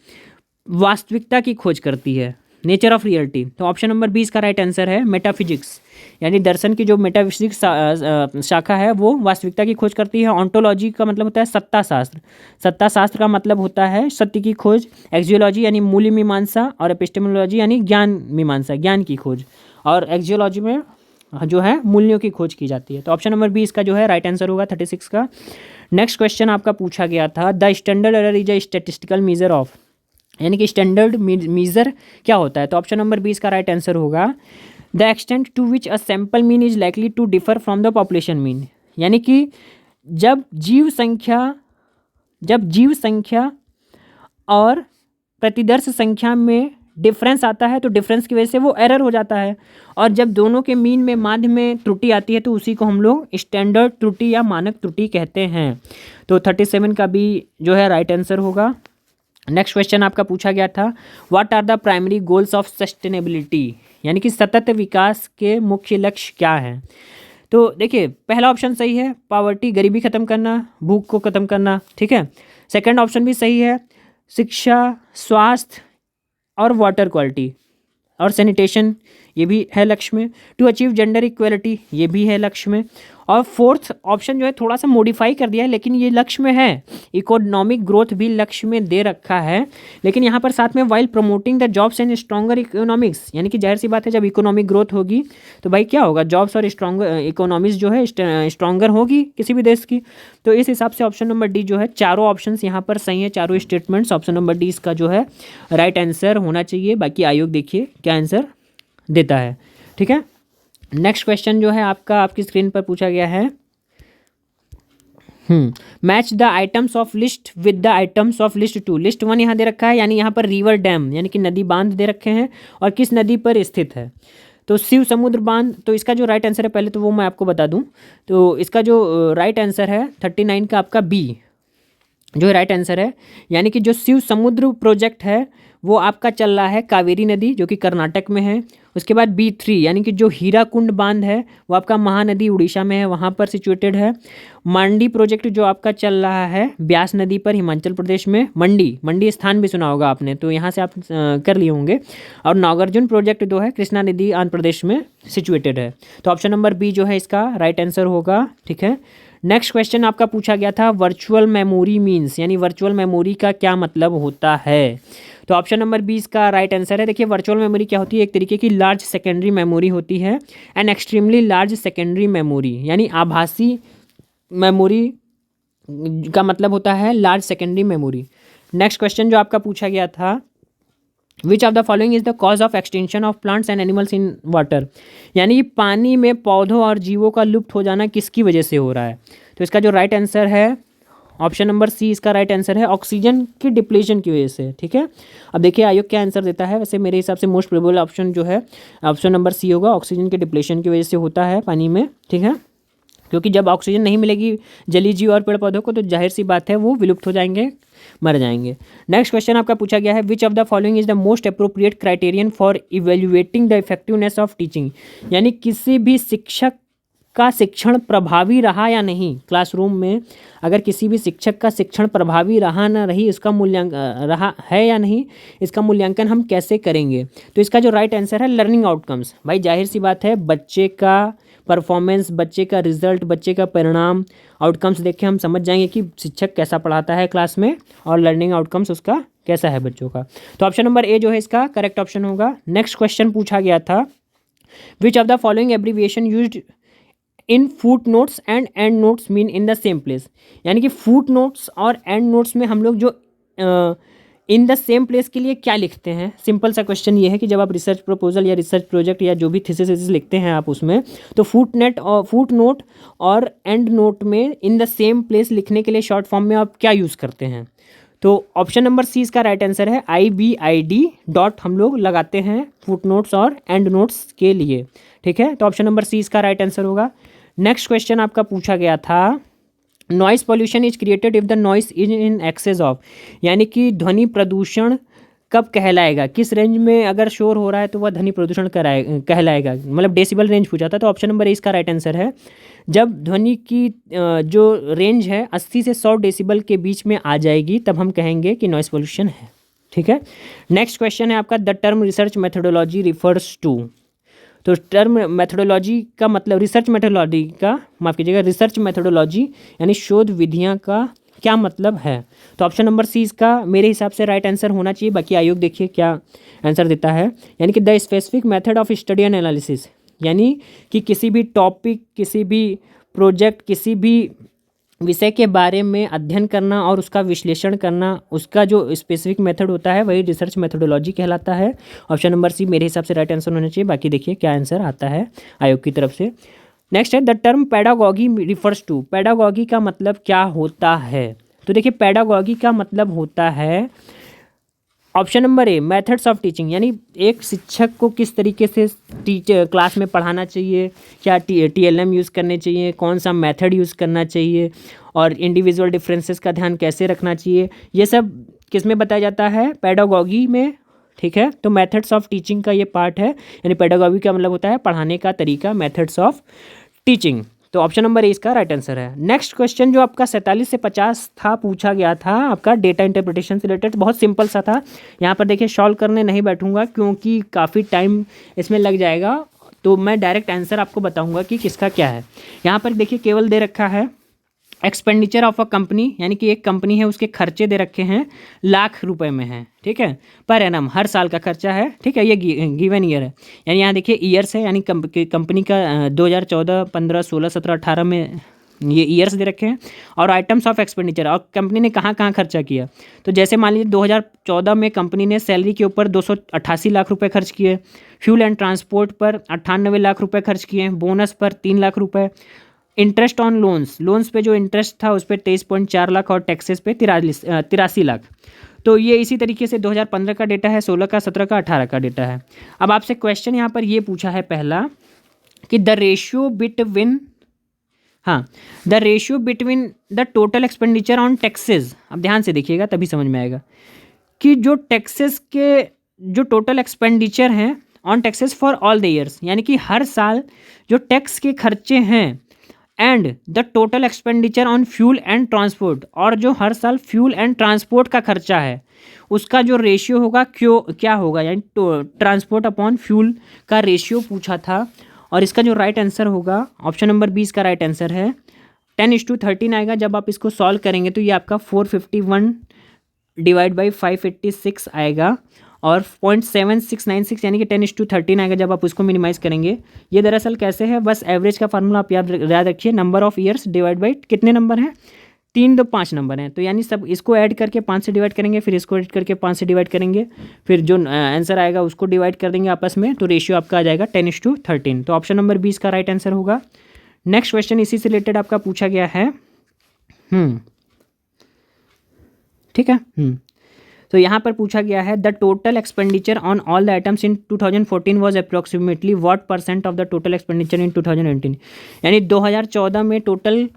वास्तविकता की खोज करती है, नेचर ऑफ रियलिटी। तो ऑप्शन नंबर 20 का राइट आंसर है मेटाफिजिक्स, यानी दर्शन की जो मेटाफिजिक्स शाखा है वो वास्तविकता की खोज करती है। ऑन्टोलॉजी का मतलब होता है सत्ता शास्त्र, सत्ता शास्त्र का मतलब होता है सत्य की खोज। एक्जियोलॉजी यानी मूल्य मीमांसा, और एपिस्टेमोलॉजी यानी ज्ञान मीमांसा, ज्ञान की खोज। और एक्जियोलॉजी में जो है मूल्यों की खोज की जाती है। तो ऑप्शन नंबर 20 का जो है राइट आंसर होगा 36 का। नेक्स्ट क्वेश्चन आपका पूछा गया था, the standard error is a statistical measure of, यानी कि स्टैंडर्ड मेजर क्या होता है। तो ऑप्शन नंबर 20 का राइट आंसर होगा the extent to which a sample mean is likely to differ from the population mean, यानी कि जब जीव संख्या और प्रतिदर्श संख्या में डिफरेंस आता है तो डिफरेंस की वजह से वो एरर हो जाता है, और जब दोनों के मीन में माध्य में त्रुटि आती है तो उसी को हम लोग स्टैंडर्ड त्रुटि या मानक त्रुटि कहते हैं। तो 37 का भी जो है राइट आंसर होगा। नेक्स्ट क्वेश्चन आपका पूछा गया था, what are the primary goals of sustainability, यानी कि सतत विकास के मुख्य लक्ष्य क्या हैं। तो देखिए पहला ऑप्शन सही है, पावर्टी, गरीबी खत्म करना, भूख को खत्म करना। ठीक है, सेकंड ऑप्शन भी सही है, शिक्षा, स्वास्थ्य और वाटर क्वालिटी और सैनिटेशन, ये भी है लक्ष्य में। टू अचीव जेंडर इक्वलिटी, ये भी है लक्ष्य में। और फोर्थ ऑप्शन जो है थोड़ा सा मॉडिफाई कर दिया है, लेकिन ये लक्ष्य में है, इकोनॉमिक ग्रोथ भी लक्ष्य में दे रखा है, लेकिन यहाँ पर साथ में while promoting the jobs and stronger economics, यानी कि जाहिर सी बात है जब इकोनॉमिक ग्रोथ होगी तो भाई क्या होगा, जॉब्स और स्ट्रॉन्गर इकोनॉमिक्स जो है स्ट्रॉन्गर होगी किसी भी देश की। तो इस हिसाब से ऑप्शन नंबर डी जो है, चारों ऑप्शन यहाँ पर सही है, चारों स्टेटमेंट्स, ऑप्शन नंबर डी इसका जो है राइट आंसर होना चाहिए। बाकी आयोग देखिए क्या आंसर देता है। ठीक है, नेक्स्ट क्वेश्चन जो है आपका आपकी स्क्रीन पर पूछा गया है, match the items of list with the items of list two. List one यहाँ दे रखा है, यानी यहाँ पर रिवर डैम यानी कि नदी बांध दे रखे हैं, और किस नदी पर स्थित है, तो शिव समुद्र बांध। तो इसका जो राइट आंसर है, पहले तो वो मैं आपको बता दूं, तो इसका जो राइट आंसर है 39 का आपका बी जो राइट आंसर है, यानी कि जो शिव समुद्र प्रोजेक्ट है वो आपका चल रहा है कावेरी नदी जो कि कर्नाटक में है। उसके बाद B3 यानी कि जो हीराकुंड बांध है वो आपका महानदी उड़ीसा में है, वहाँ पर सिचुएटेड है। मांडी प्रोजेक्ट जो आपका चल रहा है ब्यास नदी पर हिमाचल प्रदेश में, मंडी स्थान भी सुना होगा आपने, तो यहाँ से आप कर लिए होंगे। और नागार्जुन प्रोजेक्ट जो है कृष्णा नदी आंध्र प्रदेश में सिचुएटेड है। तो ऑप्शन नंबर बी जो है इसका राइट आंसर होगा। ठीक है, नेक्स्ट क्वेश्चन आपका पूछा गया था वर्चुअल मेमोरी मीन्स, यानी वर्चुअल मेमोरी का क्या मतलब होता है। तो ऑप्शन नंबर 20 का राइट आंसर है। देखिए वर्चुअल मेमोरी क्या होती है, एक तरीके की लार्ज सेकेंडरी मेमोरी होती है, and extremely large secondary memory, यानी आभासी मेमोरी का मतलब होता है large secondary memory. Next question जो आपका पूछा गया था, which of the following is the cause of extension of plants and animals in water, यानी पानी में पौधों और जीवों का लुप्त हो जाना किसकी वजह से हो रहा है। तो इसका जो राइट आंसर है ऑप्शन नंबर सी इसका राइट आंसर है, ऑक्सीजन की डिप्लीशन की वजह से। ठीक है, अब देखिए आयोग क्या आंसर देता है। वैसे मेरे हिसाब से मोस्ट प्रोबेबल ऑप्शन जो है ऑप्शन नंबर सी होगा, ऑक्सीजन के डिप्लीशन की वजह से होता है पानी में। ठीक है, क्योंकि जब ऑक्सीजन नहीं मिलेगी जलीय जीव और पेड़ पौधों को तो जाहिर सी बात है वो विलुप्त हो जाएंगे, मर जाएंगे। नेक्स्ट क्वेश्चन आपका पूछा गया है, which of the following is the most appropriate criterion for evaluating the effectiveness of teaching, यानी किसी भी शिक्षक का शिक्षण प्रभावी रहा या नहीं। क्लासरूम में अगर किसी भी शिक्षक का शिक्षण प्रभावी रहा ना रही, इसका मूल्यांकन रहा है या नहीं, इसका मूल्यांकन हम कैसे करेंगे। तो इसका जो राइट आंसर है लर्निंग आउटकम्स। भाई जाहिर सी बात है बच्चे का परफॉर्मेंस, बच्चे का रिजल्ट, बच्चे का परिणाम, आउटकम्स देख के हम समझ जाएंगे कि शिक्षक कैसा पढ़ाता है क्लास में, और लर्निंग आउटकम्स उसका कैसा है बच्चों का। तो ऑप्शन नंबर ए जो है इसका करेक्ट ऑप्शन होगा। नेक्स्ट क्वेश्चन पूछा गया था, which of the following abbreviation used in foot notes and and notes mean in the same place, यानी कि फुट नोट्स और एंड नोट्स में हम लोग जो इन द सेम प्लेस के लिए क्या लिखते हैं। सिंपल सा क्वेश्चन ये है कि जब आप रिसर्च प्रपोजल या रिसर्च प्रोजेक्ट या जो भी थीसिस लिखते हैं आप उसमें, तो फुट नोट और एंड नोट में इन द सेम प्लेस लिखने के लिए शॉर्ट फॉर्म में आप क्या यूज़ करते हैं। तो ऑप्शन नंबर सी इसका राइट आंसर है, IBID डॉट हम लोग लगाते हैं फुट नोट्स और एंड नोट्स के लिए। ठीक है, तो ऑप्शन नंबर सी इसका राइट आंसर होगा। नेक्स्ट क्वेश्चन आपका पूछा गया था, noise pollution is created if the noise is in excess of, यानी कि ध्वनि प्रदूषण कब कहलाएगा, किस रेंज में अगर शोर हो रहा है तो वह ध्वनि प्रदूषण कहलाएगा, मतलब डेसिबल रेंज पूछा था। तो ऑप्शन नंबर ए इसका राइट आंसर है, जब ध्वनि की जो रेंज है 80 से 100 डेसिबल के बीच में आ जाएगी तब हम कहेंगे कि नॉइस पॉल्यूशन है। ठीक है, नेक्स्ट क्वेश्चन है आपका, the term research methodology refers to. तो टर्म मेथोडोलॉजी का मतलब रिसर्च मेथोडोलॉजी यानी शोध विधियाँ का क्या मतलब है। तो ऑप्शन नंबर सी इसका मेरे हिसाब से राइट आंसर होना चाहिए, बाकी आयोग देखिए क्या आंसर देता है, यानी कि the specific method of study and analysis, यानी कि किसी भी टॉपिक, किसी भी प्रोजेक्ट, किसी भी विषय के बारे में अध्ययन करना और उसका विश्लेषण करना, उसका जो स्पेसिफिक मेथड होता है वही रिसर्च मेथोडोलॉजी कहलाता है। ऑप्शन नंबर सी मेरे हिसाब से राइट आंसर होना चाहिए, बाकी देखिए क्या आंसर आता है आयोग की तरफ से। नेक्स्ट है, the term pedagogy refers to, pedagogy का मतलब क्या होता है। तो देखिए पेडागॉगी का मतलब होता है option number A methods of teaching, यानी एक शिक्षक को किस तरीके से क्लास में पढ़ाना चाहिए, क्या TLM यूज़ करने चाहिए, कौन सा मेथड यूज़ करना चाहिए, और इंडिविजुअल डिफरेंसेस का ध्यान कैसे रखना चाहिए, ये सब किस में बताया जाता है, पेडागॉगी में। ठीक है, तो मेथड्स ऑफ टीचिंग का ये पार्ट है, यानी पेडागॉगी का मतलब होता है पढ़ाने का तरीका, मेथड्स ऑफ टीचिंग। तो ऑप्शन नंबर ए इसका राइट आंसर है। नेक्स्ट क्वेश्चन जो आपका 47 से 50 था पूछा गया था आपका डेटा इंटरप्रिटेशन से रिलेटेड, बहुत सिंपल सा था। यहाँ पर देखिए सॉल्व करने नहीं बैठूंगा क्योंकि काफ़ी टाइम इसमें लग जाएगा, तो मैं डायरेक्ट आंसर आपको बताऊंगा कि किसका क्या है। यहाँ पर देखिए केवल दे रखा है एक्सपेंडिचर ऑफ अ कंपनी, यानी कि एक कंपनी है उसके खर्चे दे रखे हैं लाख रुपए में है। ठीक है, पर एनम हर साल का खर्चा है। ठीक है, ये गिवन ईयर है, यानी यहाँ देखिए ईयर्स है, यानी कंपनी का 2014, 15, 16, 17, 18 में ये ईयर्स दे रखे हैं, और आइटम्स ऑफ एक्सपेंडिचर, और कंपनी ने कहाँ कहाँ खर्चा किया। तो जैसे मान लीजिए 2014 में कंपनी ने सैलरी के ऊपर 288 लाख रुपए खर्च किए, फ्यूल एंड ट्रांसपोर्ट पर 98 लाख रुपए खर्च किए, बोनस पर 3 लाख रुपए, इंटरेस्ट ऑन लोन्स पे जो इंटरेस्ट था उस पर 23.4 लाख और टैक्सेस पे 83 लाख। तो ये इसी तरीके से 2015 का डेटा है, 16 का, 17 का, 18 का डेटा है। अब आपसे क्वेश्चन यहाँ पर ये पूछा है पहला कि the ratio between the total expenditure on taxes. अब ध्यान से देखिएगा तभी समझ में आएगा कि जो टैक्सेस के जो टोटल एक्सपेंडिचर हैं on taxes for all the years, यानी कि हर साल जो टैक्स के खर्चे हैं, and the total expenditure on fuel and transport, और जो हर साल फ्यूल एंड ट्रांसपोर्ट का खर्चा है उसका जो रेशियो होगा क्या होगा, यानी ट्रांसपोर्ट अपॉन फ्यूल का रेशियो पूछा था। और इसका जो राइट आंसर होगा ऑप्शन नंबर 20 का राइट आंसर है 10:13 आएगा। जब आप इसको सॉल्व करेंगे तो ये आपका 451 डिवाइड बाई 586 आएगा और 0.7696 यानी कि 10:13 आएगा जब आप उसको मिनिमाइज़ करेंगे। ये दरअसल कैसे है, बस एवरेज का फार्मूला आप याद रखिए, number of years divide by कितने नंबर हैं, 3 2 5 नंबर हैं। तो यानी सब इसको ऐड करके 5 से डिवाइड करेंगे, फिर इसको ऐड करके 5 से डिवाइड करेंगे, फिर जो आंसर आएगा उसको डिवाइड कर देंगे आपस में, तो रेशियो आपका आ जाएगा 10:13। तो ऑप्शन नंबर 20 का राइट आंसर होगा। नेक्स्ट क्वेश्चन इसी से रिलेटेड आपका पूछा गया है। ठीक है। तो यहाँ पर पूछा गया है the total expenditure on all the items in 2014 was approximately what % of the total expenditure in 2018। यानी 2014 में टोटल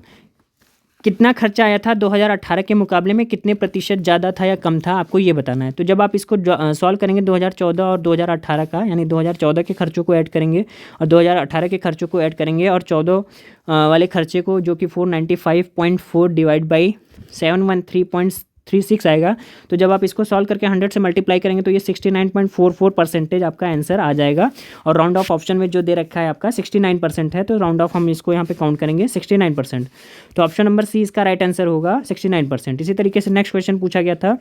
कितना खर्चा आया था 2018 के मुकाबले में, कितने प्रतिशत ज़्यादा था या कम था, आपको ये बताना है। तो जब आप इसको सॉल्व करेंगे 2014 और 2018 का, यानी 2014 के खर्चों को ऐड करेंगे और 2018 के खर्चों को ऐड करेंगे, और 14 वाले खर्चे को जो कि 495.4 डिवाइड बाई 713.36 आएगा। तो जब आप इसको सॉल्व करके 100 से मल्टीप्लाई करेंगे तो ये 69.44% आपका आंसर आ जाएगा। और राउंड ऑफ ऑप्शन में जो दे रखा है आपका 69% है, तो राउंड ऑफ हम इसको यहाँ पे काउंट करेंगे 69%। तो ऑप्शन नंबर सी इसका राइट आंसर होगा 69%। इसी तरीके से नेक्स्ट क्वेश्चन पूछा गया था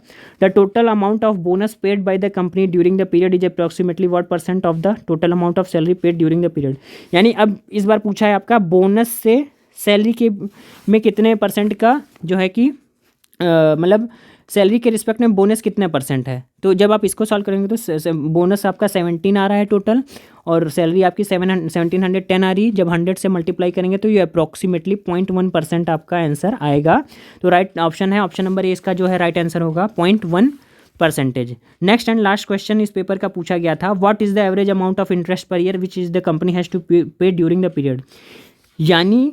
the total amount of bonus paid by the company during the period is approximately what % of the total amount of salary paid during the period. यानी अब इस बार पूछा है आपका बोनस से सैलरी के में कितने % का जो है कि मतलब सैलरी के रिस्पेक्ट में बोनस कितने % है। तो जब आप इसको सॉल्व करेंगे तो बोनस आपका 17 आ रहा है टोटल, और सैलरी आपकी 1710 आ रही है। जब 100 से मल्टीप्लाई करेंगे तो ये अप्रॉक्सीमेटली 0.1% आपका आंसर आएगा। तो राइट ऑप्शन है, ऑप्शन नंबर ए इसका जो है राइट आंसर होगा 0.1%। नेक्स्ट एंड लास्ट क्वेश्चन इस पेपर का पूछा गया था what is the average amount of interest per year which is the company has to pay during the period. यानी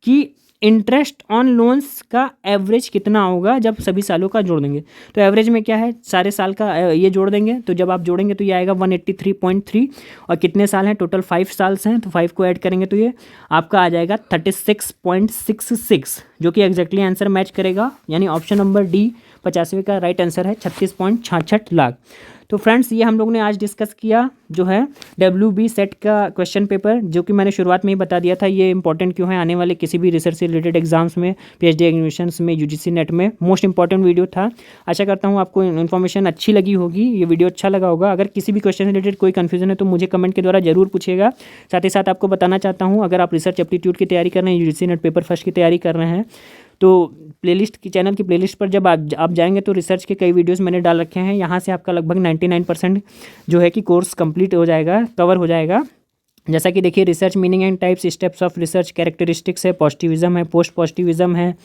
कि इंटरेस्ट ऑन लोन्स का एवरेज कितना होगा जब सभी सालों का जोड़ देंगे। तो एवरेज में क्या है, सारे साल का ये जोड़ देंगे, तो जब आप जोड़ेंगे तो ये आएगा 183.3, और कितने साल हैं, टोटल 5 साल्स हैं, तो 5 को ऐड करेंगे तो ये आपका आ जाएगा 36.66, जो कि एग्जैक्टली आंसर मैच करेगा। यानी ऑप्शन नंबर डी 85 का राइट आंसर है 36.66 लाख। तो फ्रेंड्स ये हम लोग ने आज डिस्कस किया जो है WB सेट का क्वेश्चन पेपर, जो कि मैंने शुरुआत में ही बता दिया था ये इंपॉर्टेंट क्यों है आने वाले किसी भी रिसर्च से रिलेटेड एग्जाम्स में, PhD एडमिशन्स में, UGC नेट में मोस्ट इंपॉर्टेंट वीडियो था। आशा करता हूँ आपको इन्फॉर्मेशन अच्छी लगी होगी, ये वीडियो अच्छा लगा होगा। अगर किसी भी क्वेश्चन से रिलेटेड कोई कन्फ्यूजन है तो मुझे कमेंट के द्वारा जरूर पूछिएगा। साथ ही साथ आपको बताना चाहता हूँ अगर आप रिसर्च एप्टीट्यूड की तैयारी कर रहे हैं, UGC नेट पेपर फर्स्ट की तैयारी कर रहे हैं, तो प्लेलिस्ट की चैनल की प्लेलिस्ट पर जब आप जाएंगे तो रिसर्च के कई वीडियोस मैंने डाल रखे हैं। यहाँ से आपका लगभग 99% जो है कि कोर्स कंप्लीट हो जाएगा, कवर हो जाएगा। जैसा कि देखिए research meaning and types, steps of research, characteristics है, पॉजिटिविज्म है, पोस्ट पॉजिटिविज्म है,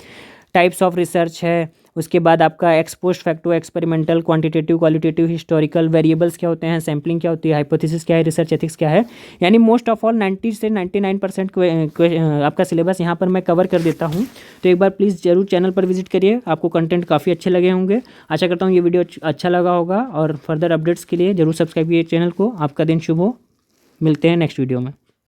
टाइप्स ऑफ रिसर्च है, उसके बाद आपका x post facto, experimental, quantitative, qualitative, historical, variables क्या होते हैं, सैम्पलिंग क्या होती है, हाइपोथेसिस क्या है, रिसर्च एथिक्स क्या है। यानी मोस्ट ऑफ ऑल 90 से 99% आपका सिलेबस यहाँ पर मैं कवर कर देता हूँ। तो एक बार प्लीज़ जरूर चैनल पर विजिट करिए, आपको कंटेंट काफ़ी अच्छे लगे होंगे। आशा करता हूँ ये वीडियो अच्छा लगा होगा, और फर्दर अपडेट्स के लिए जरूर सब्सक्राइब कीजिए चैनल को। आपका दिन शुभ हो, मिलते हैं नेक्स्ट वीडियो में।